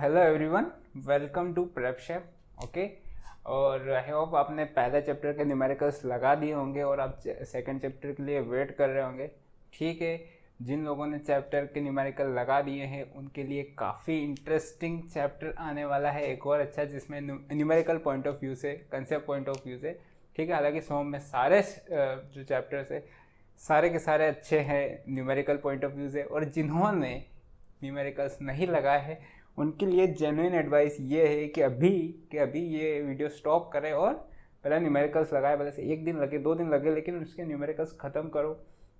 Hello everyone, welcome to prep chef. Okay, और I hope आपने पहले चैप्टर के न्यूमेरिकल्स लगा दिए होंगे और आप सेकंड चैप्टर के लिए वेट कर रहे होंगे। ठीक है, जिन लोगों ने चैप्टर के न्यूमेरिकल लगा दिए हैं उनके लिए काफ़ी इंटरेस्टिंग चैप्टर आने वाला है, एक और अच्छा, जिसमें न्यूमेरिकल पॉइंट ऑफ व्यू से, कंसेप्ट पॉइंट ऑफ व्यू से। ठीक है, हालांकि सोम में सारे जो चैप्टर्स है सारे के सारे अच्छे हैं न्यूमेरिकल पॉइंट ऑफ व्यू से, और जिन्होंने न्यूमेरिकल्स नहीं लगाए हैं उनके लिए जेन्युइन एडवाइस ये है कि अभी ये वीडियो स्टॉप करें और पहले न्यूमेरिकल्स लगाए। भले से एक दिन लगे, 2 दिन लगे, लेकिन उसके न्यूमेरिकल्स ख़त्म करो,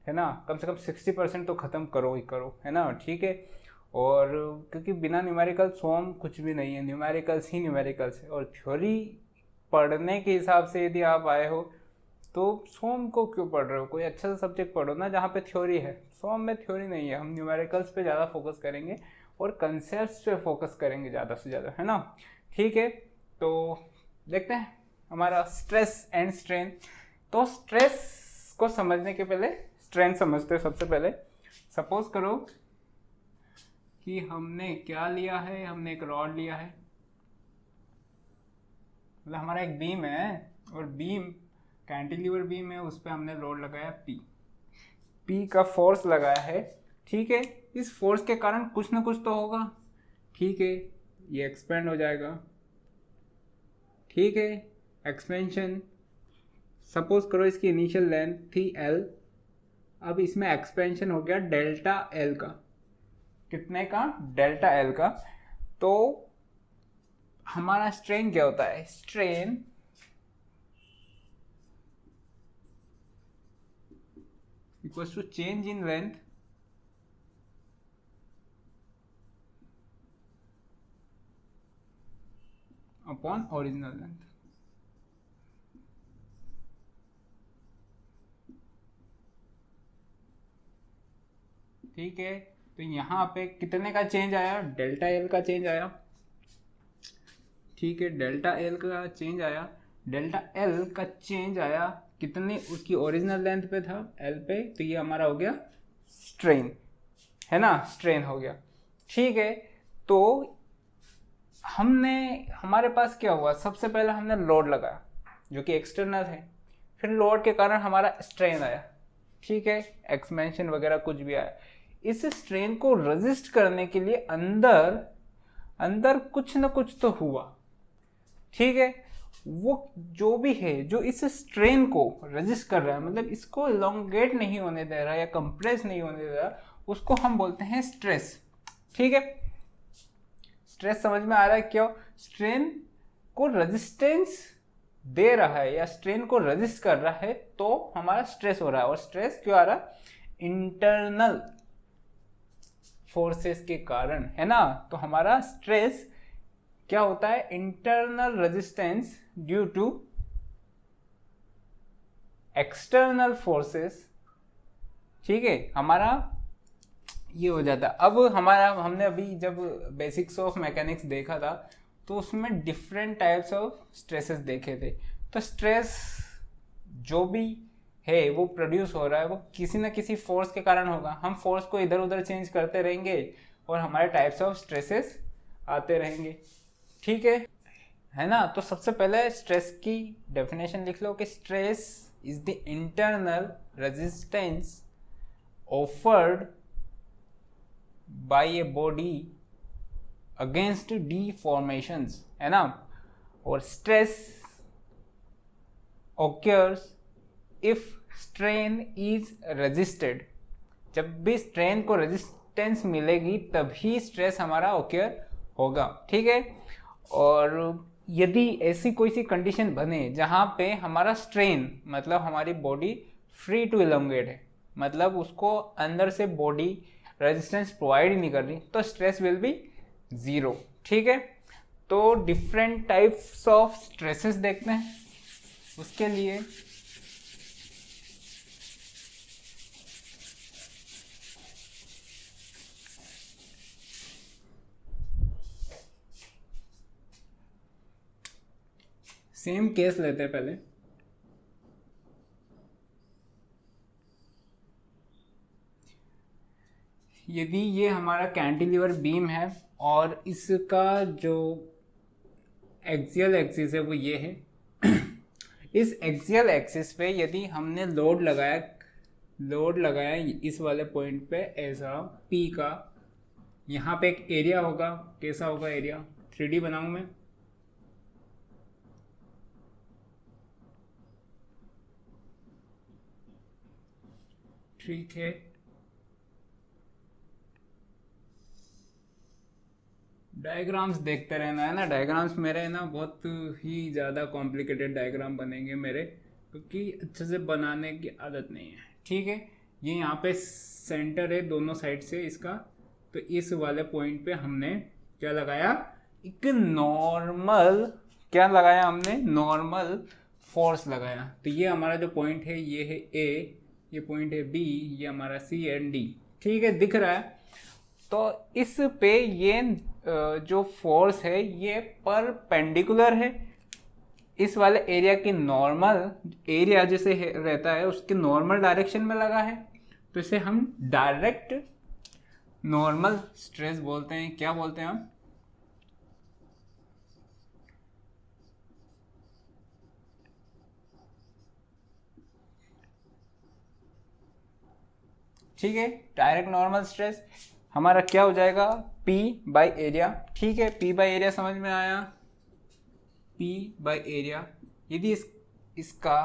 है ना। कम से कम 60% तो ख़त्म करो ही करो, है ना। ठीक है, और क्योंकि बिना न्यूमेरिकल्स फॉर्म कुछ भी नहीं है, न्यूमेरिकल्स ही न्यूमेरिकल्स है। और थ्योरी पढ़ने के हिसाब से यदि आप आए हो तो सोम को क्यों पढ़ रहे हो, कोई अच्छा सा सब्जेक्ट पढ़ो ना जहाँ पे थ्योरी है। सोम में थ्योरी नहीं है, हम न्यूमेरिकल्स पे ज़्यादा फोकस करेंगे और कंसेप्ट्स पे फोकस करेंगे ज़्यादा से ज़्यादा, है ना। ठीक है, तो देखते हैं हमारा स्ट्रेस एंड स्ट्रेन। तो स्ट्रेस को समझने के पहले स्ट्रेन समझते हैं। सबसे पहले सपोज करो कि हमने क्या लिया है, हमने एक रॉड लिया है, मतलब हमारा एक बीम है और बीम कैंटिलीवर बीम है, उस पर हमने लोड लगाया पी का फोर्स लगाया है। ठीक है, इस फोर्स के कारण कुछ ना कुछ तो होगा। ठीक है, ये एक्सपेंड हो जाएगा। ठीक है, एक्सपेंशन, सपोज करो इसकी इनिशियल लेंथ थी एल, अब इसमें एक्सपेंशन हो गया डेल्टा एल का। कितने का? डेल्टा एल का। तो हमारा स्ट्रेन क्या होता है? Strain equals to change in length upon original length. ठीक है, तो यहाँ पे कितने का चेंज आया? डेल्टा एल का चेंज आया। ठीक है, डेल्टा एल का चेंज आया। डेल्टा एल का चेंज आया कितने? उसकी ओरिजिनल लेंथ पे था, एल पे, तो ये हमारा हो गया स्ट्रेन, है ना, स्ट्रेन हो गया। ठीक है, तो हमारे पास क्या हुआ? सबसे पहले हमने लोड लगाया जो कि एक्सटर्नल है, फिर लोड के कारण हमारा स्ट्रेन आया। ठीक है, एक्सपेंशन वगैरह कुछ भी आया। इस स्ट्रेन को रेजिस्ट करने के लिए अंदर अंदर कुछ ना कुछ तो हुआ। ठीक है, वो जो भी है जो इस स्ट्रेन को रेजिस्ट कर रहा है, मतलब इसको इलोंगेट नहीं होने दे रहा या कंप्रेस नहीं होने दे रहा, उसको हम बोलते हैं स्ट्रेस। ठीक है, स्ट्रेस समझ में आ रहा है? क्यों? स्ट्रेन को रेजिस्टेंस दे रहा है या स्ट्रेन को रेजिस्ट कर रहा है तो हमारा स्ट्रेस हो रहा है। और स्ट्रेस क्यों आ रहा है? इंटरनल फोर्सेस के कारण, है ना। तो हमारा स्ट्रेस क्या होता है? Internal resistance due to external forces. ठीक है, हमारा ये हो जाता है। अब हमने अभी जब बेसिक्स ऑफ मैकेनिक्स देखा था तो उसमें डिफरेंट टाइप्स ऑफ स्ट्रेसेस देखे थे। तो स्ट्रेस जो भी है वो प्रोड्यूस हो रहा है, वो किसी ना किसी फोर्स के कारण होगा। हम फोर्स को इधर उधर चेंज करते रहेंगे और हमारे टाइप्स ऑफ स्ट्रेसेस आते रहेंगे। ठीक है ना। तो सबसे पहले स्ट्रेस की डेफिनेशन लिख लो कि stress is the internal resistance offered by a body against deformations, है ना। और stress occurs if strain is resisted। जब भी स्ट्रेन को रेजिस्टेंस मिलेगी तभी स्ट्रेस हमारा occur होगा। ठीक है, और यदि ऐसी कोई सी कंडीशन बने जहां पे हमारा स्ट्रेन, मतलब हमारी बॉडी फ्री टू इलोंगेट है, मतलब उसको अंदर से बॉडी रेजिस्टेंस प्रोवाइड ही नहीं कर रही, तो स्ट्रेस विल बी जीरो। ठीक है, तो डिफरेंट टाइप्स ऑफ स्ट्रेसेस देखते हैं। उसके लिए सेम केस लेते हैं पहले। यदि ये हमारा कैंटिलीवर बीम है और इसका जो एक्सियल एक्सिस है वो ये है, इस एक्सियल एक्सिस पे यदि हमने लोड लगाया इस वाले पॉइंट पे ऐसा P का, यहाँ पे एक एरिया होगा। कैसा होगा एरिया? 3D बनाऊं मैं? ठीक है, डायग्राम्स देखते रहना है ना। डायग्राम्स मेरे है ना बहुत ही ज़्यादा कॉम्प्लिकेटेड डायग्राम बनेंगे मेरे, क्योंकि अच्छे से बनाने की आदत नहीं है। ठीक है, ये यहाँ पे सेंटर है दोनों साइड से इसका, तो इस वाले पॉइंट पे हमने क्या लगाया? एक नॉर्मल, क्या लगाया हमने? नॉर्मल फोर्स लगाया। तो ये हमारा जो पॉइंट है ये है A, ये पॉइंट है B, ये हमारा C एंड D। ठीक है, दिख रहा है? तो इस पे ये जो फोर्स है ये परपेंडिकुलर है इस वाले एरिया की नॉर्मल, एरिया जैसे रहता है उसके नॉर्मल डायरेक्शन में लगा है, तो इसे हम डायरेक्ट नॉर्मल स्ट्रेस बोलते हैं। क्या बोलते हैं हम? ठीक है, डायरेक्ट नॉर्मल स्ट्रेस हमारा क्या हो जाएगा? P by area. ठीक है, P बाई एरिया समझ में आया? P by area. यदि इसका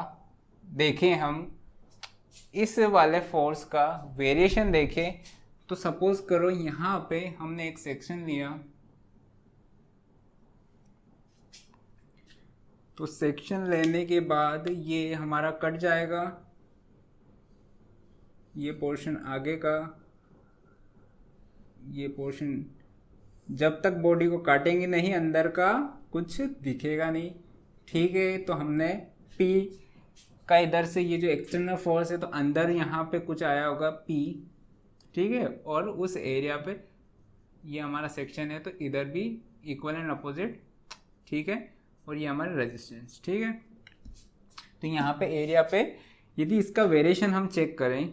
देखें हम, इस वाले फोर्स का वेरिएशन देखें, तो सपोज करो यहाँ पे हमने एक सेक्शन लिया, तो सेक्शन लेने के बाद ये हमारा कट जाएगा, ये पोर्शन आगे का, ये पोर्शन जब तक बॉडी को काटेंगे नहीं अंदर का कुछ दिखेगा नहीं। ठीक है, तो हमने P का इधर से ये जो एक्सटर्नल फोर्स है तो अंदर यहाँ पे कुछ आया होगा P। ठीक है, और उस एरिया पे ये हमारा सेक्शन है तो इधर भी इक्वल एंड अपोजिट। ठीक है, और ये हमारा रेजिस्टेंस। ठीक है, तो यहाँ पे एरिया पे यदि इसका वेरिएशन हम चेक करें,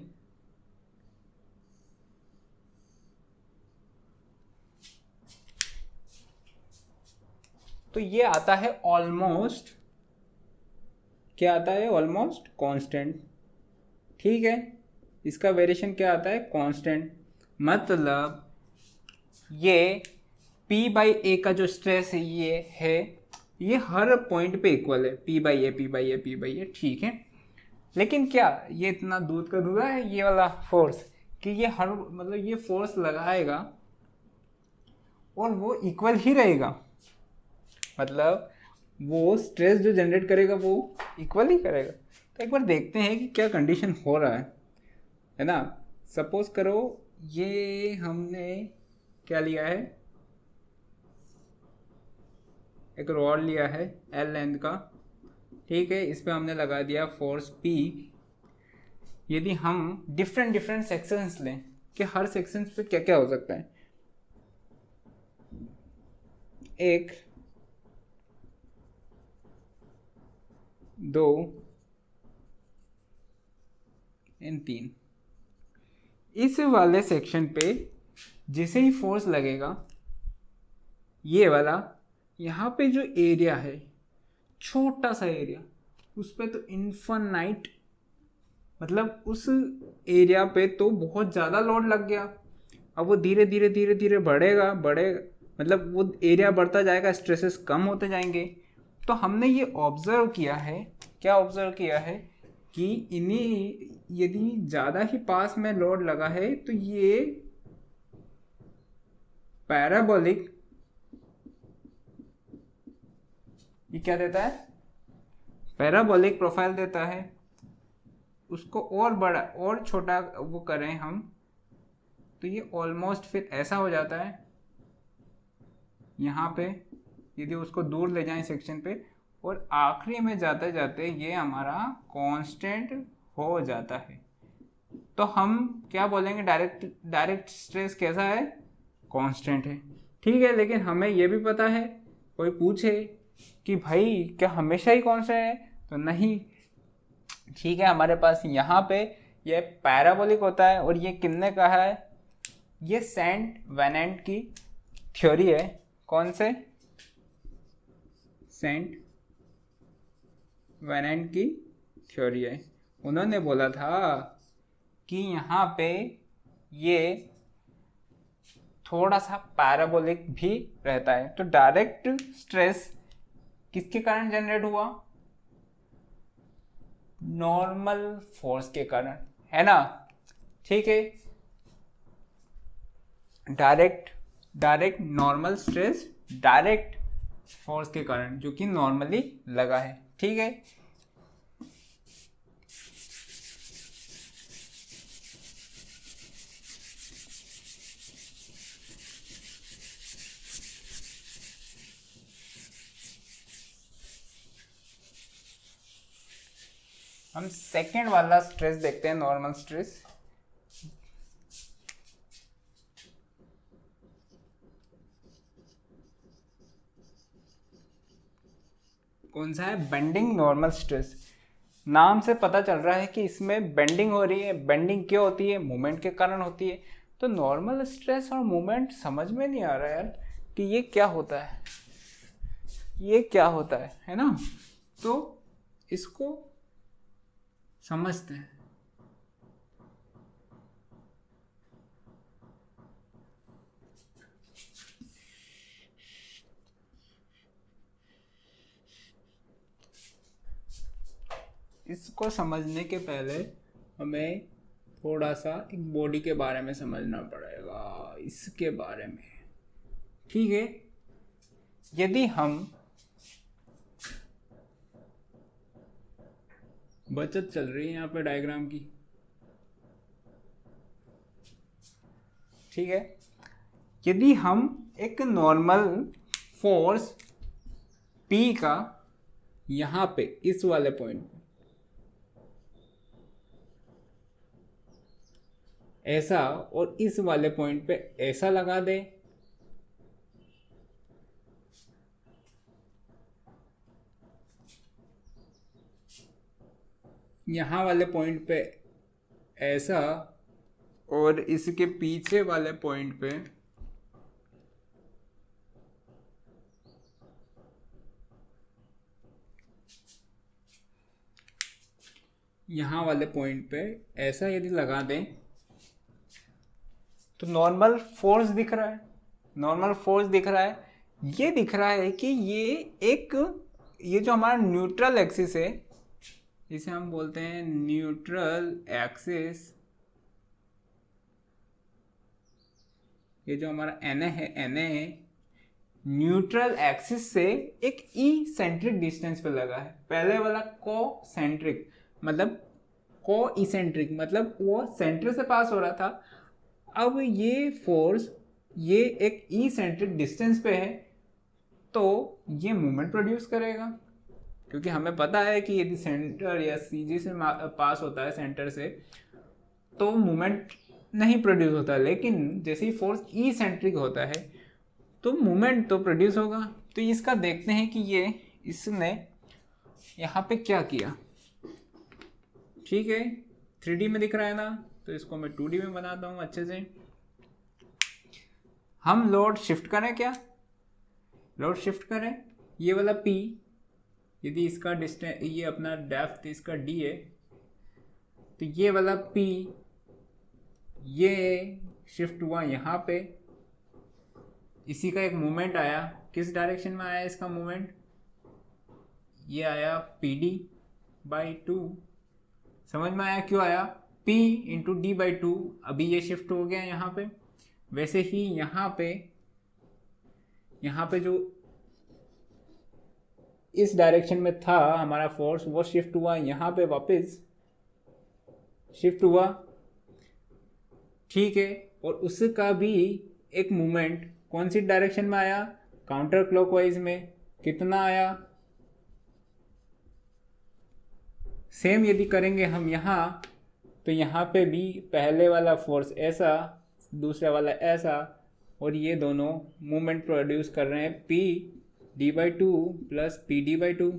तो ये आता है ऑलमोस्ट, क्या आता है? Almost constant. ठीक है, इसका वेरिएशन क्या आता है? कांस्टेंट। मतलब ये P बाई ए का जो स्ट्रेस है ये हर पॉइंट पे इक्वल है, P by A, P by A, P by A. ठीक है, लेकिन क्या ये इतना दूध का दूधा है ये वाला फोर्स कि ये हर, मतलब ये फोर्स लगाएगा और वो इक्वल ही रहेगा? मतलब वो स्ट्रेस जो जनरेट करेगा वो इक्वल ही करेगा? तो एक बार देखते हैं कि क्या कंडीशन हो रहा है ना। सपोज करो ये हमने क्या लिया है, एक रॉड लिया है L लेंथ का। ठीक है, इस पे हमने लगा दिया फोर्स P। यदि हम डिफरेंट सेक्शंस लें कि हर सेक्शंस पे क्या क्या हो सकता है, 1, 2 एंड 3, इस वाले सेक्शन पे जैसे ही फोर्स लगेगा ये वाला, यहाँ पे जो एरिया है छोटा सा एरिया, उस पे तो इन्फिनाइट, मतलब उस एरिया पे तो बहुत ज़्यादा लोड लग गया। अब वो धीरे धीरे बढ़ेगा, मतलब वो एरिया बढ़ता जाएगा, स्ट्रेसेस कम होते जाएंगे। तो हमने ये ऑब्जर्व किया है, क्या ऑब्जर्व किया है कि इन्हें यदि ज़्यादा ही पास में लोड लगा है तो ये पैराबोलिक, ये क्या देता है? पैराबोलिक प्रोफाइल देता है। उसको और बड़ा और छोटा वो करें हम तो ये ऑलमोस्ट फिर ऐसा हो जाता है। यहाँ पे यदि उसको दूर ले जाएं सेक्शन पे, और आखिरी में जाते जाते ये हमारा कांस्टेंट हो जाता है। तो हम क्या बोलेंगे? डायरेक्ट स्ट्रेस कैसा है? कांस्टेंट है। ठीक है, लेकिन हमें ये भी पता है, कोई पूछे कि भाई क्या हमेशा ही कांस्टेंट है? तो नहीं। ठीक है, हमारे पास यहाँ पे ये पैराबोलिक होता है और ये कितने का है? ये सेंट वेनेंट की थ्योरी है। कौन से? सेंट वेनेंट की थ्योरी है। उन्होंने बोला था कि यहाँ पे ये थोड़ा सा पैराबोलिक भी रहता है। तो डायरेक्ट स्ट्रेस किसके कारण जनरेट हुआ? नॉर्मल फोर्स के कारण, है ना? ठीक है, direct normal stress direct force के कारण जो कि नॉर्मली लगा है। ठीक है, हम सेकेंड वाला स्ट्रेस देखते हैं, नॉर्मल स्ट्रेस। कौन सा है? Bending normal stress. नाम से पता चल रहा है कि इसमें बेंडिंग हो रही है। बेंडिंग क्यों होती है? मूवमेंट के कारण होती है। तो नॉर्मल स्ट्रेस और मूवमेंट समझ में नहीं आ रहा है यार कि ये क्या होता है, ये क्या होता है ना? तो इसको समझते हैं। इसको समझने के पहले हमें थोड़ा सा एक बॉडी के बारे में समझना पड़ेगा, इसके बारे में। ठीक है, यदि हम बचत चल रही है यहाँ पे डायग्राम की, ठीक है, यदि हम एक नॉर्मल फोर्स P का यहाँ पे इस वाले पॉइंट ऐसा और इस वाले पॉइंट पे ऐसा लगा दे, यहाँ वाले पॉइंट पे ऐसा और इसके पीछे वाले पॉइंट पे यहाँ वाले पॉइंट पे ऐसा यदि लगा दें तो नॉर्मल फोर्स दिख रहा है। नॉर्मल फोर्स दिख रहा है, ये दिख रहा है कि ये जो हमारा न्यूट्रल एक्सिस है, इसे हम बोलते हैं न्यूट्रल एक्सिस। ये जो हमारा NA है, न्यूट्रल एक्सिस से एक ई सेंट्रिक डिस्टेंस पे लगा है। पहले वाला को सेंट्रिक मतलब को इसेंट्रिक, मतलब वो सेंटर से पास हो रहा था। अब ये फोर्स ये एक ई सेंट्रिक डिस्टेंस पे है, तो ये मूवमेंट प्रोड्यूस करेगा, क्योंकि हमें पता है कि यदि सेंटर या सीजी से पास होता है सेंटर से, तो मूवमेंट नहीं प्रोड्यूस होता। लेकिन जैसे ही फोर्स ई सेंट्रिक होता है तो मूवमेंट तो प्रोड्यूस होगा। तो इसका देखते हैं कि ये इसने यहाँ पे क्या किया। ठीक है, 3D में दिख रहा है ना, तो इसको मैं 2D में बनाता हूँ अच्छे से। हम लोड शिफ्ट करें, क्या लोड शिफ्ट करें? ये वाला P, यदि इसका डिस्टेंस, ये अपना डेप्थ इसका D है, तो ये वाला P ये शिफ्ट हुआ यहाँ पे। इसी का एक मूवमेंट आया, किस डायरेक्शन में आया इसका मूवमेंट? ये आया PD/2। समझ में आया क्यों आया? P into D/2। अभी ये शिफ्ट हो गया यहाँ पे। वैसे ही यहाँ पे जो इस डायरेक्शन में था हमारा फोर्स, वो शिफ्ट हुआ यहाँ पे, वापस शिफ्ट हुआ। ठीक है, और उसका भी एक मूवमेंट कौन सी डायरेक्शन में आया? काउंटर क्लॉकवाइज में। कितना आया? सेम यदि करेंगे हम यहाँ, तो यहाँ पे भी पहले वाला फोर्स ऐसा, दूसरा वाला ऐसा, और ये दोनों मूवमेंट प्रोड्यूस कर रहे हैं PD/2 प्लस PD/2,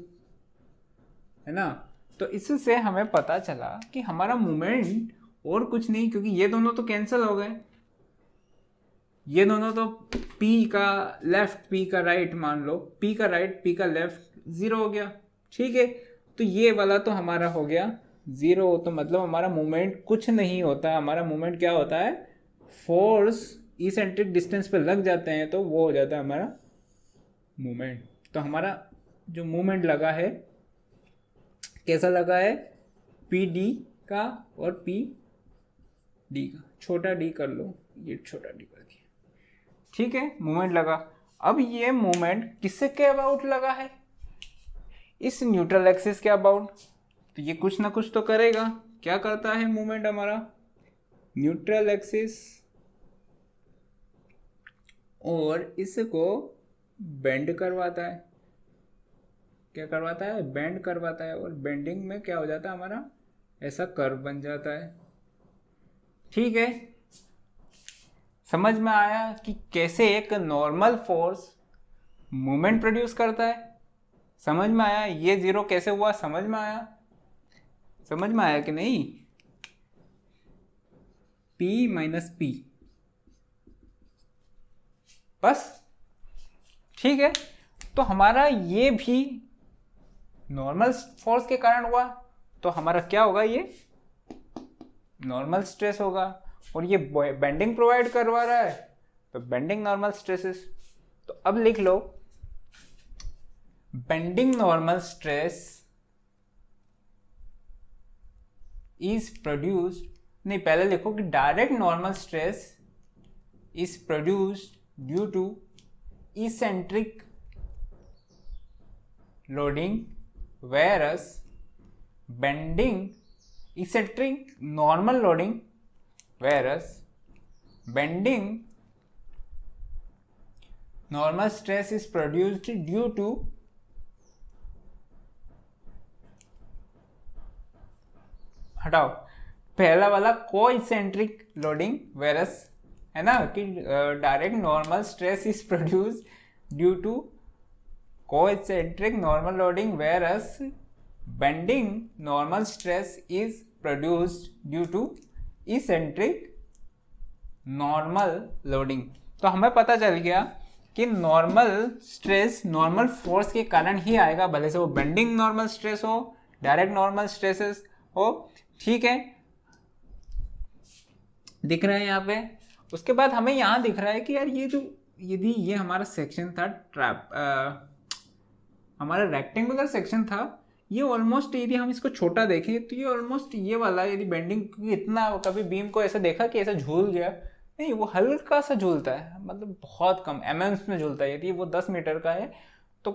है ना? तो इससे हमें पता चला कि हमारा मूवमेंट और कुछ नहीं, क्योंकि ये दोनों तो कैंसिल हो गए, ये दोनों तो P का लेफ्ट P का राइट मान लो, P का राइट P का लेफ्ट 0 हो गया, ठीक है। तो ये वाला तो हमारा हो गया 0, तो मतलब हमारा मूवमेंट कुछ नहीं होता है, हमारा मूवमेंट क्या होता है, फोर्स इसेंट्रिक डिस्टेंस पे लग जाते हैं तो वो हो जाता है हमारा मूवमेंट। तो हमारा जो मूवमेंट लगा है कैसा लगा है, पी डी का और पी डी का, छोटा डी कर लो, ये छोटा डी कर दिया, ठीक है, मूवमेंट लगा। अब ये मूवमेंट किससे के अबाउट लगा है, इस न्यूट्रल एक्सिस के अबाउट, तो ये कुछ ना कुछ तो करेगा। क्या करता है मूवमेंट हमारा, न्यूट्रल एक्सिस और इसको बेंड करवाता है, क्या करवाता है, बेंड करवाता है, और बेंडिंग में क्या हो जाता है हमारा, ऐसा कर्व बन जाता है, ठीक है। समझ में आया कि कैसे एक नॉर्मल फोर्स मूवमेंट प्रोड्यूस करता है, समझ में आया, ये 0 कैसे हुआ, समझ में आया, समझ में आया कि नहीं, P माइनस P, बस, ठीक है। तो हमारा ये भी नॉर्मल फोर्स के कारण हुआ, तो हमारा क्या होगा, ये नॉर्मल स्ट्रेस होगा, और ये बेंडिंग प्रोवाइड करवा रहा है तो बेंडिंग नॉर्मल स्ट्रेसेस। तो अब लिख लो, bending normal stress is produced, नहीं पहले लिखो कि direct normal stress is produced due to eccentric loading, whereas bending eccentric normal loading, whereas bending normal stress is produced due to हटाओ पहला वाला को इसेंट्रिक लोडिंग, वेरस है ना कि direct normal stress is produced due to co-eccentric normal loading, whereas bending normal stress is produced due to eccentric normal loading। तो हमें पता चल गया कि नॉर्मल स्ट्रेस नॉर्मल फोर्स के कारण ही आएगा, भले से वो बेंडिंग नॉर्मल स्ट्रेस हो, डायरेक्ट नॉर्मल स्ट्रेसेस हो, ठीक है, दिख रहा है यहाँ पे। उसके बाद हमें यहाँ दिख रहा है कि यार ये जो यदि ये हमारा सेक्शन था हमारा रेक्टेंगुलर सेक्शन था, ये ऑलमोस्ट यदि हम इसको छोटा देखें तो ये ऑलमोस्ट ये वाला, यदि बेंडिंग इतना कभी बीम को ऐसा देखा कि ऐसा झूल गया, नहीं, वो हल्का सा झूलता है, मतलब बहुत कम एमएम्स में झूलता है। यदि वो 10 मीटर का है तो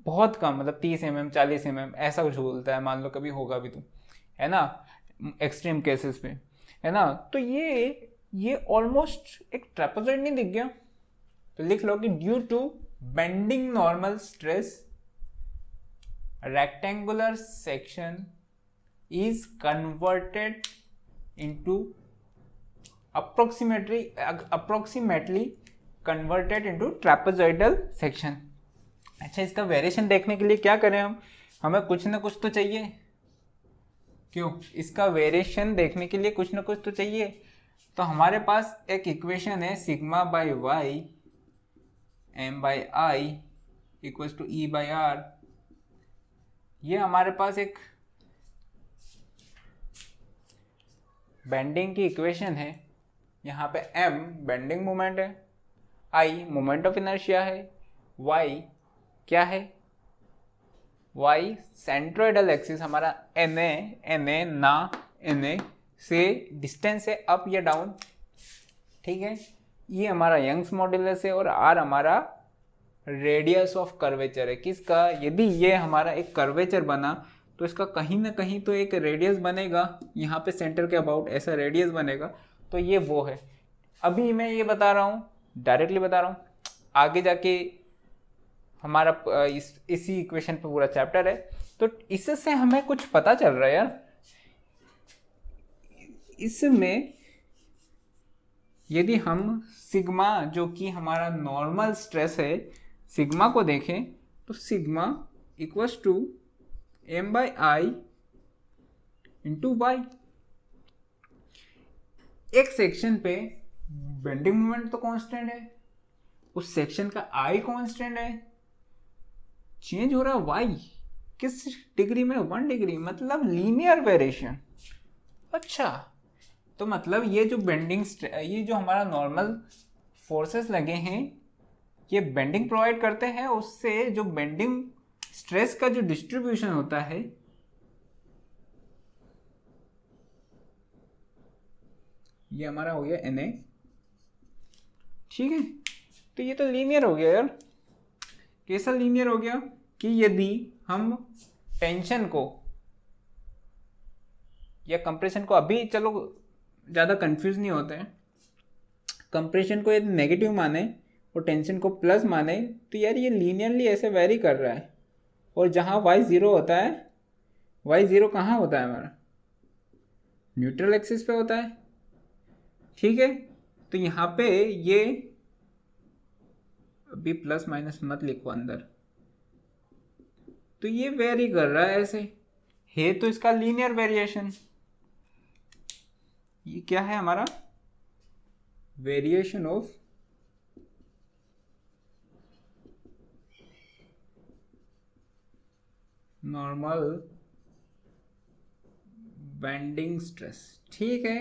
बहुत कम, मतलब 30 mm 40 mm ऐसा झूलता है, मान लो कभी होगा भी तो, है ना, एक्सट्रीम केसेस पे, है ना। तो ये ऑलमोस्ट एक ट्रेपेजॉइड नहीं दिख गया, तो लिख लो कि due to bending normal stress rectangular section is converted into approximately converted into trapezoidal section। अच्छा, इसका वेरिएशन देखने के लिए क्या करें हम, हमें कुछ ना कुछ तो चाहिए, क्यों, इसका वेरिएशन देखने के लिए कुछ ना कुछ तो चाहिए। तो हमारे पास एक इक्वेशन है sigma by y m by I equals to E by R, ये हमारे पास एक बेंडिंग की इक्वेशन है। यहाँ पे m बेंडिंग मोमेंट है, I मोमेंट ऑफ इनर्शिया है, y क्या है, y सेंट्रोइडल एक्सिस हमारा na na से डिस्टेंस है अप या डाउन, ठीक है, ये हमारा यंग्स मॉड्यूलस है, और r हमारा रेडियस ऑफ कर्वेचर है, किसका, यदि ये हमारा एक कर्वेचर बना तो इसका कहीं ना कहीं तो एक रेडियस बनेगा, यहाँ पे सेंटर के अबाउट ऐसा रेडियस बनेगा, तो ये वो है। अभी मैं ये बता रहा हूँ, डायरेक्टली बता रहा हूँ, आगे जाके हमारा इसी इक्वेशन पे पूरा चैप्टर है, तो इससे हमें कुछ पता चल रहा है यार, इसमें यदि हम सिग्मा जो कि हमारा नॉर्मल स्ट्रेस है, सिग्मा को देखें तो sigma equals to m by I into y. एक सेक्शन पे बेंडिंग मोमेंट तो कांस्टेंट है, उस सेक्शन का आई कांस्टेंट है, चेंज हो रहा है वाई किस डिग्री में, 1 डिग्री, मतलब लीनियर वेरिएशन। अच्छा, तो मतलब ये जो बेंडिंग, ये जो हमारा नॉर्मल फोर्सेस लगे हैं ये बेंडिंग प्रोवाइड करते हैं, उससे जो बेंडिंग स्ट्रेस का जो डिस्ट्रीब्यूशन होता है ये हमारा हो गया Na, ठीक है। तो ये तो लीनियर हो गया यार। कैसा लीनियर हो गया कि यदि हम टेंशन को या कंप्रेशन को, अभी चलो ज़्यादा कंफ्यूज नहीं होते हैं, कंप्रेशन को यदि नेगेटिव माने और टेंशन को प्लस माने तो यार ये लीनियरली ऐसे वेरी कर रहा है। और जहाँ y0 होता है, y0 कहाँ होता है हमारा, न्यूट्रल एक्सिस पे होता है, ठीक है। तो यहाँ पे ये अभी प्लस माइनस मत लिखो अंदर, तो ये वेरी कर रहा है ऐसे, है तो इसका लीनियर वेरिएशन। ये क्या है हमारा, variation of normal bending stress, ठीक है।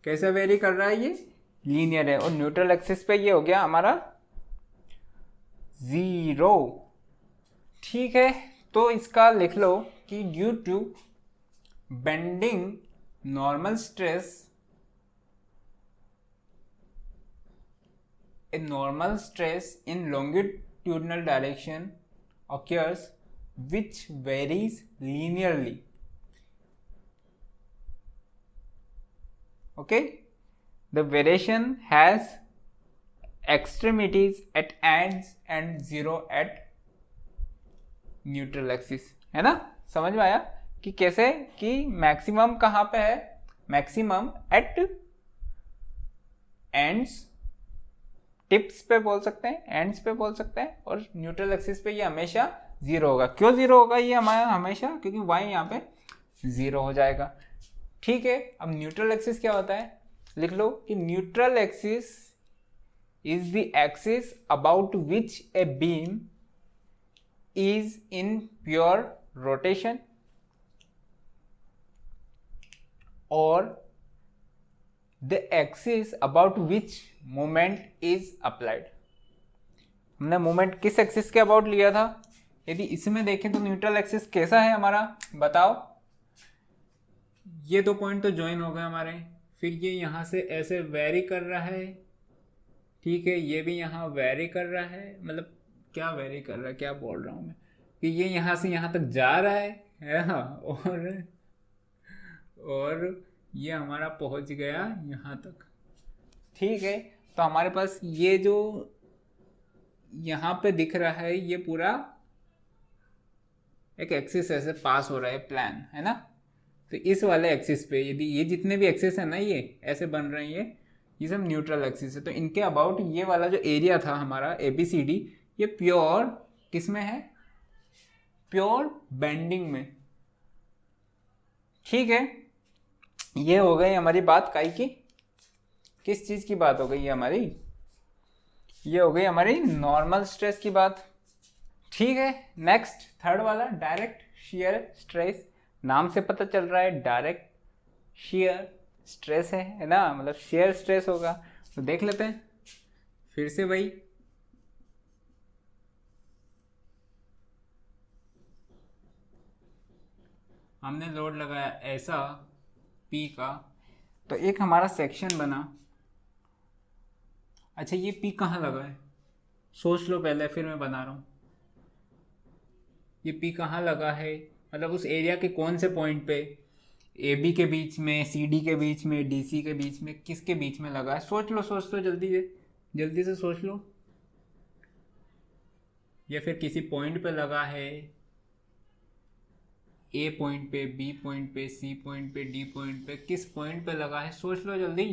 कैसा वेरी कर रहा है, ये लीनियर है। और न्यूट्रल एक्सिस पे ये हो गया हमारा 0, ठीक है। तो इसका लिख लो कि due to bending normal stress, a normal stress in longitudinal direction occurs which varies linearly, okay, the variation has extremities at ends and zero at neutral axis, है ना। समझ में आया कि कैसे, कि मैक्सिमम कहाँ पे है, मैक्सिमम एट एंड्स, टिप्स पे बोल सकते हैं, एंड्स पे बोल सकते हैं, और न्यूट्रल एक्सिस पे ये हमेशा 0 होगा। क्यों 0 होगा ये हमारा हमेशा, क्योंकि y यहाँ पे 0 हो जाएगा, ठीक है। अब न्यूट्रल एक्सिस क्या होता है, लिख लो कि neutral axis is the axis about which a beam is in pure rotation और the axis about which moment is applied। हमने मोमेंट किस एक्सिस के अबाउट लिया था, यदि इसमें देखें तो न्यूट्रल एक्सिस कैसा है हमारा, बताओ। ये 2 पॉइंट तो ज्वाइन हो गए हमारे, फिर ये यहाँ से ऐसे वेरी कर रहा है, ठीक है। ये भी यहाँ वेरी कर रहा है, मतलब क्या वेरी कर रहा है, क्या बोल रहा हूँ मैं, कि ये यहाँ से यहाँ तक जा रहा है ना, और ये हमारा पहुंच गया यहाँ तक, ठीक है। तो हमारे पास ये जो यहाँ पे दिख रहा है ये पूरा एक एक्सिस ऐसे पास हो रहा है, प्लान है ना। तो इस वाले एक्सिस पे यदि ये जितने भी एक्सिस है ना ये ऐसे बन रहे हैं, ये सब न्यूट्रल एक्सिस है। तो इनके अबाउट ये वाला जो एरिया था हमारा ABCD, ये प्योर किस में है, प्योर बेंडिंग में, ठीक है। ये हो गई हमारी बात काई की, किस चीज की बात हो गई है हमारी, ये हो गई हमारी नॉर्मल स्ट्रेस की बात, ठीक है। नेक्स्ट थर्ड वाला डायरेक्ट शियर स्ट्रेस, नाम से पता चल रहा है डायरेक्ट शियर स्ट्रेस है ना, मतलब शियर स्ट्रेस होगा। तो देख लेते हैं फिर से भाई, हमने लोड लगाया ऐसा P का, तो एक हमारा सेक्शन बना। अच्छा ये P कहाँ लगा है, सोच लो पहले, फिर मैं बना रहा हूँ। ये P कहाँ लगा है, मतलब उस एरिया के कौन से पॉइंट पे, AB के बीच में, CD के बीच में, DC के बीच में, किसके बीच में लगा है, सोच लो जल्दी से सोच लो। या फिर किसी पॉइंट पे लगा है, A पॉइंट पे, B पॉइंट पे, C पॉइंट पे, D पॉइंट पे, किस पॉइंट पे लगा है, सोच लो जल्दी।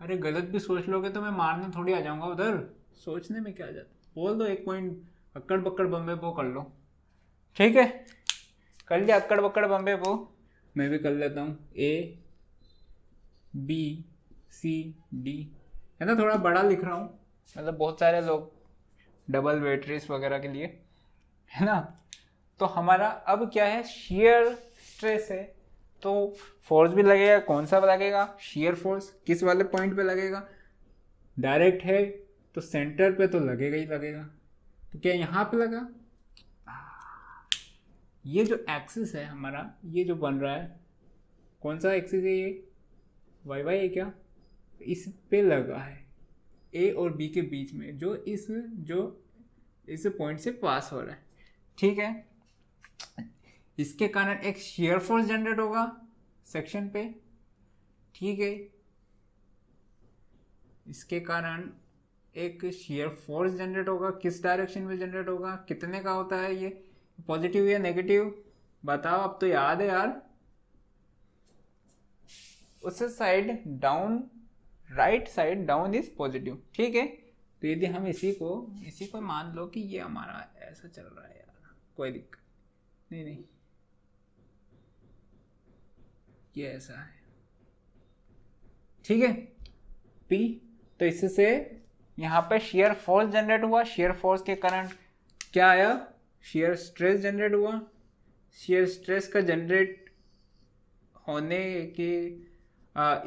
अरे गलत भी सोच लोगे तो मैं मारने थोड़ी आ जाऊंगा उधर, सोचने में क्या जाता, बोल दो एक पॉइंट, अक्कड़ बक्कड़ बम्बे वो कर लो, ठीक है। कर लिया अक्कड़ बक्कड़ बम्बे वो, मैं भी कर लेता हूँ A बी सी डी, है ना, थोड़ा बड़ा लिख रहा हूँ, मतलब बहुत सारे लोग डबल वेट रेस वगैरह के लिए, है ना। तो हमारा अब क्या है, शेयर स्ट्रेस है, तो फोर्स भी लगेगा, कौन सा लगेगा, शेयर फोर्स, किस वाले पॉइंट पे लगेगा, डायरेक्ट है तो सेंटर पे तो लगेगा ही लगेगा, तो क्या यहाँ पे लगा, ये जो एक्सिस है हमारा, ये जो बन रहा है, कौन सा एक्सिस है ये, वाई वाई है क्या, इस पे लगा है, ए और बी के बीच में, जो इस पॉइंट से पास हो रहा है, ठीक है। इसके कारण एक शेयर फोर्स जनरेट होगा सेक्शन पे, ठीक है। इसके कारण एक शेयर फोर्स जनरेट होगा, किस डायरेक्शन में जनरेट होगा, कितने का होता है ये, पॉजिटिव या नेगेटिव, बताओ, अब तो याद है यार, उस side down, right side down is positive, ठीक है। तो यदि हम इसी को मान लो कि ये हमारा ऐसा चल रहा है यार, कोई दिक्कत नहीं, नहीं ये ऐसा है, ठीक है, P। तो इससे यहाँ पे शेयर फोर्स जनरेट हुआ, शेयर फोर्स के कारण क्या आया, शेयर स्ट्रेस जनरेट हुआ, शेयर स्ट्रेस का जनरेट होने के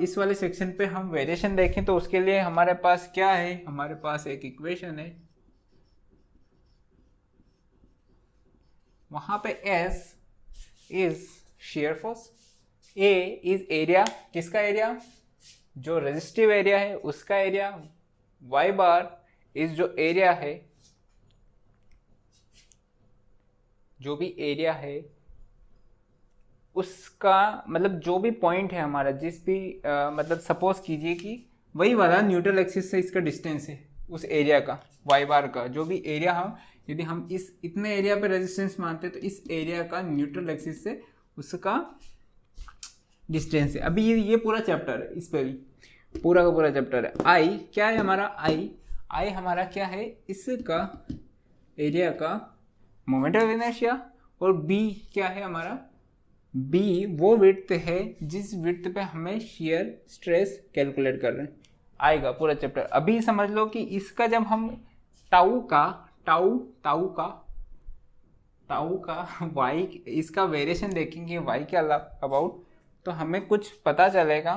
इस वाले सेक्शन पे हम वेरिएशन देखें तो उसके लिए हमारे पास क्या है, हमारे पास एक इक्वेशन है, वहां पे S is shear force, A is area, किसका एरिया, जो रेजिस्टिव एरिया है उसका एरिया, Y बार इज जो एरिया है, जो भी एरिया है उसका, मतलब जो भी पॉइंट है हमारा, जिस भी मतलब सपोज कीजिए कि वही वाला न्यूट्रल एक्सिस से इसका डिस्टेंस है, उस एरिया का, वाई बार का, जो भी एरिया, हम यदि हम इस इतने एरिया पे रेजिस्टेंस मानते हैं तो इस एरिया का न्यूट्रल एक्सिस से उसका डिस्टेंस है। अभी ये पूरा चैप्टर है, इस पे भी पूरा का पूरा चैप्टर है। आई क्या है हमारा, आई हमारा क्या है, इसका एरिया का मोमेंट ऑफ इनर्शिया, और बी क्या है हमारा, बी वो विड्थ है जिस विड्थ पे हमें शेयर स्ट्रेस कैलकुलेट कर रहे हैं, आएगा पूरा चैप्टर। अभी समझ लो कि इसका जब हम टाउ का वाई, इसका वेरिएशन देखेंगे वाई के अबाउट, तो हमें कुछ पता चलेगा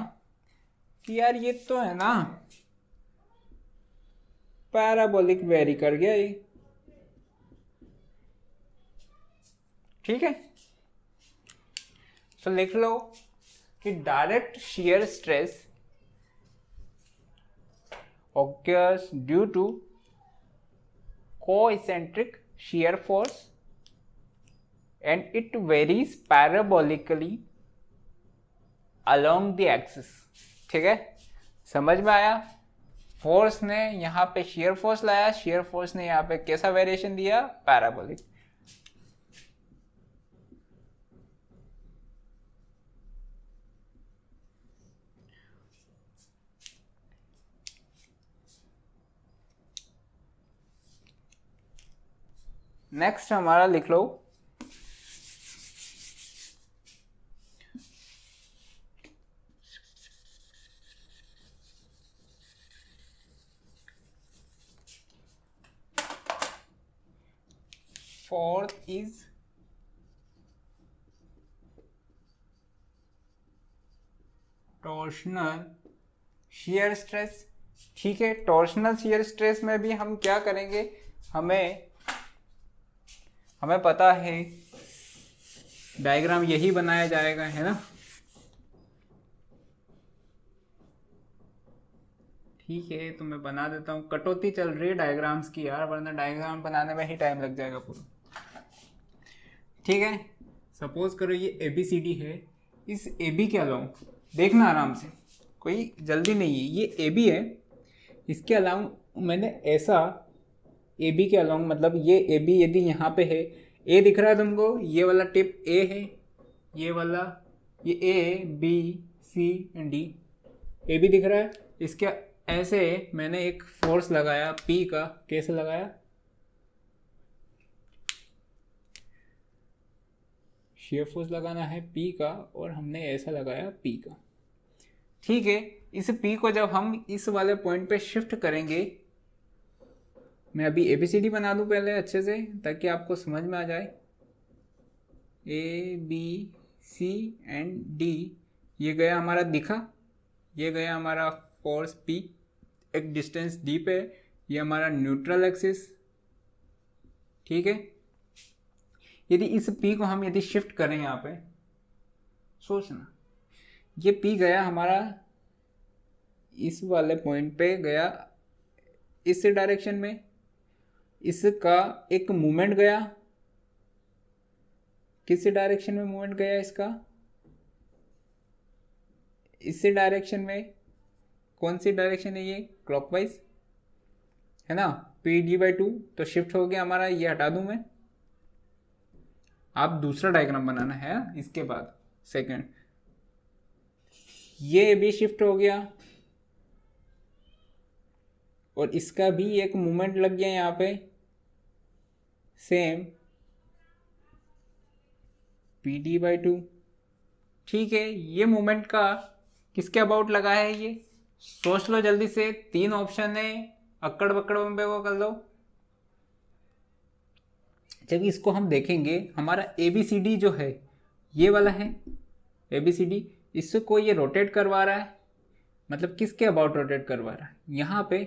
कि यार ये तो है ना पैराबोलिक वेरी कर गया ये, ठीक है। तो लिख लो कि direct shear stress occurs due to coeccentric shear force and it varies parabolically along the axis, ठीक है, समझ में आया। फोर्स ने यहाँ पे shear force लाया, shear force ने यहाँ पे कैसा वेरिएशन दिया, पैराबोलिक। नेक्स्ट हमारा लिख लो fourth is torsional shear stress, ठीक है। टॉर्शनल शियर स्ट्रेस में भी हम क्या करेंगे, हमें पता है डायग्राम यही बनाया जाएगा, है ना, ठीक है। तो मैं बना देता हूँ, कटौती चल रही है डायग्राम्स की यार, वरना डायग्राम बनाने में ही टाइम लग जाएगा पूरा, ठीक है। सपोज करो ये ABCD है, इस AB के अलावा देखना आराम से, कोई जल्दी नहीं है, ये AB है, इसके अलावा मैंने ऐसा AB के अलावा, मतलब ये AB यदि यहाँ पे है, A दिख रहा है तुमको, ये वाला टिप A है, ये वाला, ये A B C D, AB दिख रहा है, इसके ऐसे मैंने एक फोर्स लगाया P का, कैसे लगाया, शेयर फोर्स लगाना है P का, और हमने ऐसा लगाया P का, ठीक है, इस P को जब हम इस वाले पॉइंट पे शिफ्ट करेंगे, मैं अभी ABCD बना दूं पहले अच्छे से ताकि आपको समझ में आ जाए। ABCD, ये गया हमारा दिखा, ये गया हमारा फोर्स P एक डिस्टेंस D पे, ये हमारा न्यूट्रल एक्सिस। ठीक है, यदि इस P को हम यदि शिफ्ट करें यहाँ पे, सोचना ये P गया हमारा इस वाले पॉइंट पे गया इस डायरेक्शन में, इसका एक मूवमेंट गया, किस डायरेक्शन में मूवमेंट गया इसका, इस डायरेक्शन में। कौन सी डायरेक्शन है ये, क्लॉकवाइज है ना। PD/2 तो शिफ्ट हो गया हमारा, ये हटा दूं मैं। आप दूसरा डायग्राम बनाना है इसके बाद, सेकंड, ये भी शिफ्ट हो गया और इसका भी एक मूवमेंट लग गया यहाँ पे, सेम PD/2। ठीक है, ये मूवमेंट का किसके अबाउट लगा है, ये सोच लो जल्दी से। 3 ऑप्शन है, अक्कड़ बक्कड़ बम्बे को कर लो। जब इसको हम देखेंगे, हमारा ABCD जो है ये वाला है ABCD, इसको ये रोटेट करवा रहा है, मतलब किसके अबाउट रोटेट करवा रहा है, यहाँ पे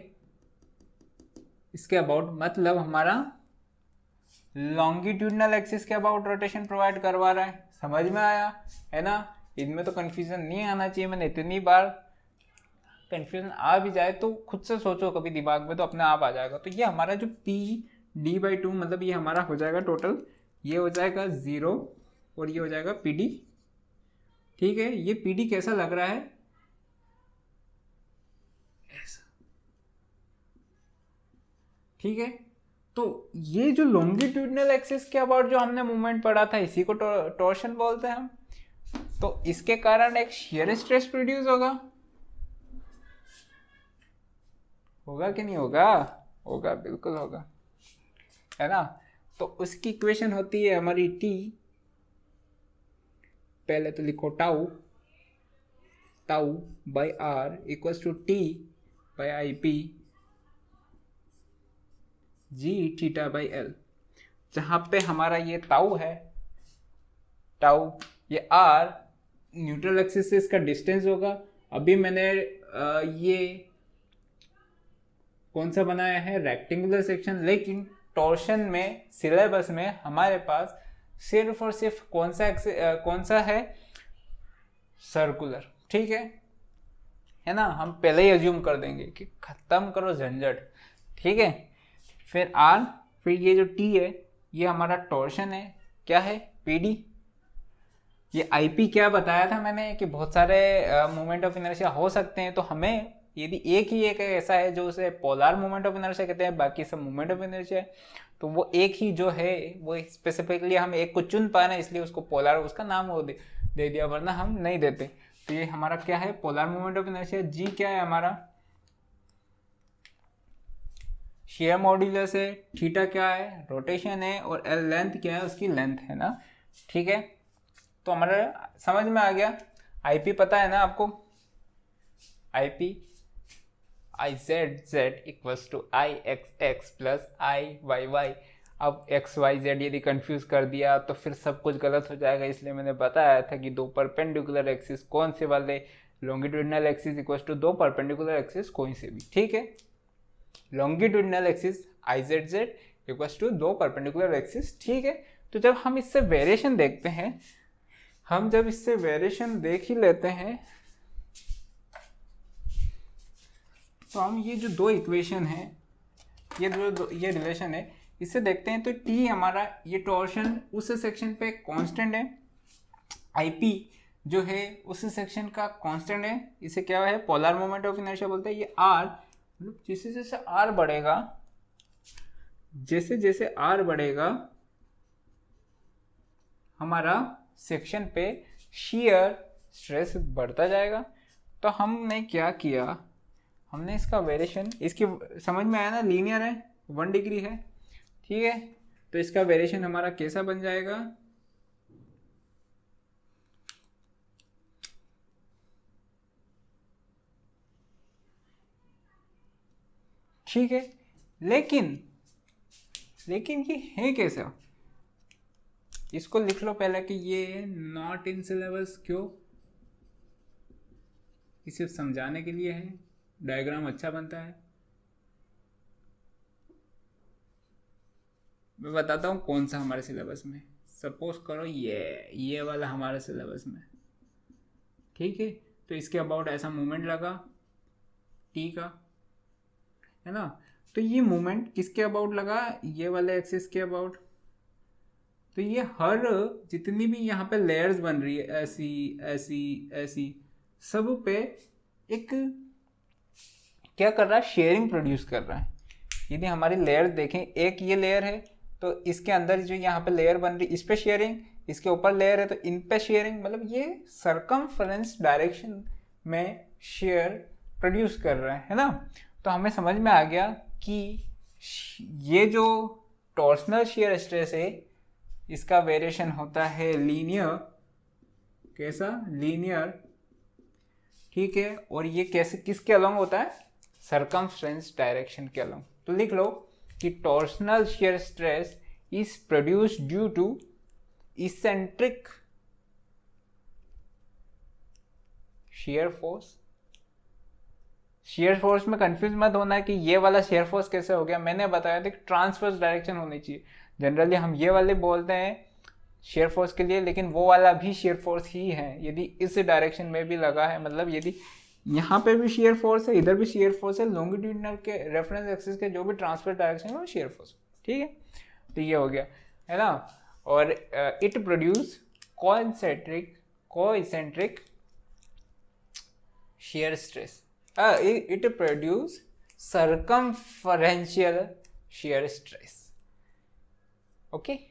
इसके अबाउट, मतलब हमारा लॉन्गिट्यूडनल एक्सिस के अबाउट रोटेशन प्रोवाइड करवा रहा है। समझ में आया है ना, इनमें तो कंफ्यूजन नहीं आना चाहिए। मैंने इतनी बार, कंफ्यूजन आ भी जाए तो खुद से सोचो कभी दिमाग में, तो अपने आप आ जाएगा। तो ये हमारा जो PD/2 मतलब ये हमारा हो जाएगा टोटल, ये हो जाएगा 0 और ये हो जाएगा PD। ठीक है, ये PD कैसा लग रहा है, ऐसा। ठीक है, तो ये जो लॉन्गिट्यूडनल एक्सिस के अबाउट जो हमने मूवमेंट पढ़ा था, इसी को टॉर्शन बोलते हैं हम। तो इसके कारण एक शियर स्ट्रेस प्रोड्यूस होगा, होगा कि नहीं होगा, होगा, बिल्कुल होगा, है ना। तो उसकी इक्वेशन होती है हमारी T, पहले तो लिखो tau by R equals to T by IP G theta by L, जहां पे हमारा ये टाउ है, टाउ, ये R न्यूट्रल एक्सिस से इसका डिस्टेंस होगा। अभी मैंने ये कौन सा बनाया है, रेक्टेंगुलर सेक्शन, लेकिन टॉर्शन में सिलेबस में हमारे पास सिर्फ और सिर्फ कौन सा है, सर्कुलर। ठीक है ना, हम पहले ही अज्यूम कर देंगे कि खत्म करो झंझट। ठीक है, फिर R, फिर ये जो T है ये हमारा टॉर्शन है, क्या है, PD। ये IP क्या बताया था मैंने कि बहुत सारे मोमेंट ऑफ इनर्शिया हो सकते हैं, तो हमें यदि एक ऐसा है जो उसे पोलर मोमेंट ऑफ इनर्शिया कहते हैं, बाकी सब मोमेंट ऑफ इनर्शिया है, तो वो एक ही जो है वो स्पेसिफिकली हम एक को चुन पा रहे हैं, इसलिए उसको पोलर उसका नाम वो दे दिया, वरना हम नहीं देते। तो ये हमारा क्या है, polar moment of inertia. G क्या है हमारा, शेयर मॉड्यूलस है, थीटा क्या है, रोटेशन है, और L लेंथ क्या है, उसकी लेंथ है ना। ठीक है, तो हमारा समझ में आ गया। IP पता है ना आपको, IP IZZ equals to IXX plus IYY। अब XYZ यदि कंफ्यूज कर दिया तो फिर सब कुछ गलत हो जाएगा, इसलिए मैंने बताया था कि दो परपेंडिकुलर एक्सिस कौन से वाले, लॉन्गिट्यूडनल एक्सिस इक्वल्स टू दो परपेंडिकुलर एक्सिस कोई से भी। ठीक है, longitudinal axis IZZ equals to दो परपेंडिकुलर एक्सिस। ठीक है, तो जब हम इससे वेरिएशन देखते हैं, हम जब इससे वेरिएशन देख ही लेते हैं, तो हम ये जो दो इक्वेशन है, ये रिलेशन है, इससे देखते हैं। तो T हमारा ये टॉर्शन उस सेक्शन पे कांस्टेंट है, IP जो है उस सेक्शन का कांस्टेंट है, इसे क्या है, पोलर मोमेंट ऑफ इनर्शिया बोलते हैं। ये R, जैसे जैसे R बढ़ेगा, जैसे जैसे R बढ़ेगा, हमारा सेक्शन पे शियर स्ट्रेस बढ़ता जाएगा। तो हमने क्या किया, हमने इसका वेरिएशन, इसकी समझ में आया ना, लीनियर है, 1 डिग्री है। ठीक है, तो इसका वेरिएशन हमारा कैसा बन जाएगा, ठीक है, लेकिन ये है कैसा, इसको लिख लो पहले कि ये नॉट इन सिलेबस। क्यों? ये सिर्फ समझाने के लिए है, डायग्राम अच्छा बनता है। मैं बताता हूँ कौन सा हमारे सिलेबस में। सपोज करो ये वाला हमारे सिलेबस में, ठीक है। तो इसके अबाउट ऐसा मूवमेंट लगा टी का, है ना। तो ये मूवमेंट किसके अबाउट लगा, ये वाले एक्सिस के अबाउट। तो ये हर जितनी भी यहाँ पे लेयर्स बन रही है, ऐसी ऐसी ऐसी, सब पे एक क्या कर रहा है, शेयरिंग प्रोड्यूस कर रहा है। यदि हमारी लेयर देखें, एक ये लेयर है तो इसके अंदर जो यहाँ पे लेयर बन रही है इस पे शेयरिंग, इसके ऊपर लेयर है तो इन पे शेयरिंग, मतलब ये सरकमफ्रेंस डायरेक्शन में शेयर प्रोड्यूस कर रहा है ना। तो हमें समझ में आ गया कि ये जो टॉर्सनल शेयर स्ट्रेस है इसका वेरिएशन होता है लीनियर, कैसा, लीनियर, ठीक है। और ये कैसे किसके अलोंग होता है, सरकमफ्रेंस डायरेक्शन के अलोंग। तो लिख लो कि torsional shear stress is produced due to eccentric shear force। shear force में कंफ्यूज मत होना है कि ये वाला shear force कैसे हो गया। मैंने बताया था कि ट्रांसवर्स डायरेक्शन होनी चाहिए। जनरली हम ये वाले बोलते हैं shear force के लिए, लेकिन वो वाला भी shear force ही है। यदि इस डायरेक्शन में भी लगा है, मतलब यदि यहाँ पे भी shear force है, इधर भी shear force है, लॉन्गिट्यूडिनल के रेफरेंस एक्सिस के जो भी ट्रांसफर डायरेक्शन है वो shear force, ठीक है। तो ये हो गया, है ना। और it produce concentric shear stress, it produce circumferential shear stress, okay।